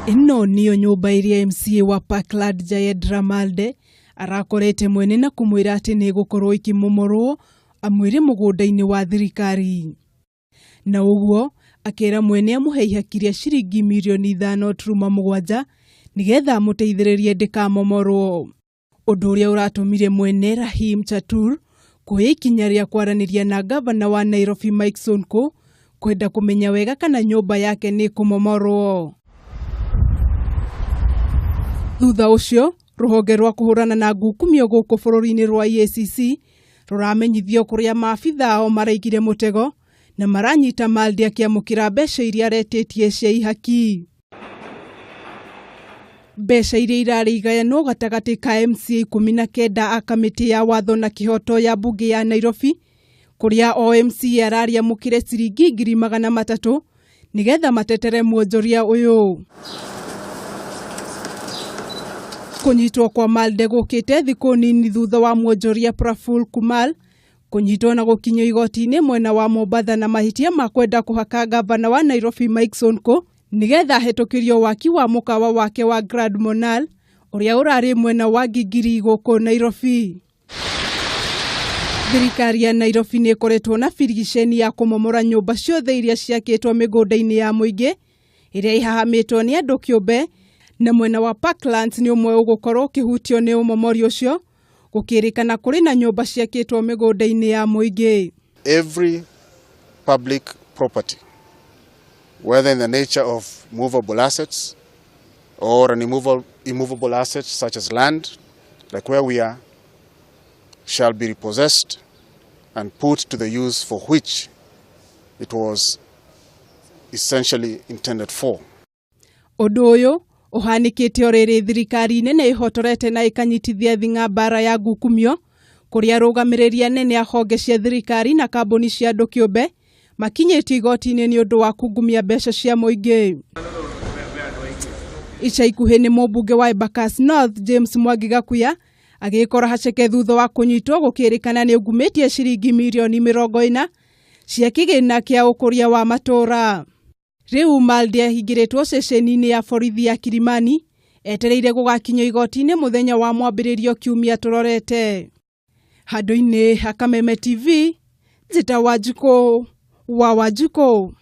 Ino niyo nyumba iria MCA wa Parkland Jayendra Malde arakorete mwene na kumwira ati ni gukorwo ikimomorwo amwire mugunda-ini wa thirikari. Na uguo akera mwene amuhe ihakiria ciringi mirioni 5.7 nigetha amuteithiririe ndikamomorwo. Undu uria uratumire mwene Rahim Chatur kuoya ikinya ria kwaraniria na gavana wa Nairobi Mike Sonko kwenda kumenya wega kana nyumba yake ni kumomorwo. Thutha ucio ruhonge rwa kuhurana na ngukumio guku bururi-ini rwa EACC ruramenyithio kuria maabitha ao maraigire mutego na maranyita Malde akiamukira mbeca iria aretitie cia ihaki. Mbeca iria irari igayanwo gatagati ka MCA 19 a kamiti ya watho na kihoto ya bunge ya Nairobi kuria MCA araria mukire ciringi 300,000 nigetha matetere mwonjoria uyu. Kunyitwo kwa Malde gukite thiku nini thutha wa mwonjoria Praful Kumar kunyitwo na gukinyio igoti-ini mwena wa Mombasa na mahitia makwenda kuhaka gavana wa Nairobi Mike Sonko nigetha hetokirio waki wa mukawa wake wa Grand Monal uria urari mwena wa Gigiri guku Nairobi. Thirikari ya Nairobi ni ikoretwo na firigiceni ya kumomora nyumba ciothe iria ciakitwo migunda-ini ya muingi iria ihahamitwo ni andu kiumbe na mwena wa Parklands ni umwe ugukorwo kihutio ni umomori ucio gukirikana kuri na nyumba ciakitwo migunda-ini ya muingi. Every public property, whether in the nature of movable assets or an immovable assets such as land, like where we are, shall be repossessed and put to the use for which it was essentially intended for. Undu uyu uhanikite oriri thirikari nene ihotorete na ikanyitithia thinga bara ya ngukumio kuria rugamiriria nene a honge cia thirikari na kambuni cia andu kiumbe makinyiti igoti-ini ni undu wa kungumia mbeca cia muingi. Ica ikuhi ni mubunge wa Embakasi North James Mwangi Gakuya agikora haceke thutha wa kunyitwo gukirikana ni ungumitie ciringi mirioni 40 cia kigina kia ukuria wa matura. Riu Malde ahingiritwo ceceni-ini ya borithi ya Kilimani etereire gugakinyio igoti-ini muthenya wa mwambiririo kiumia turorete. Handu-ini ha Kameme TV, Njita Wanjikũ wa Wanjikũ.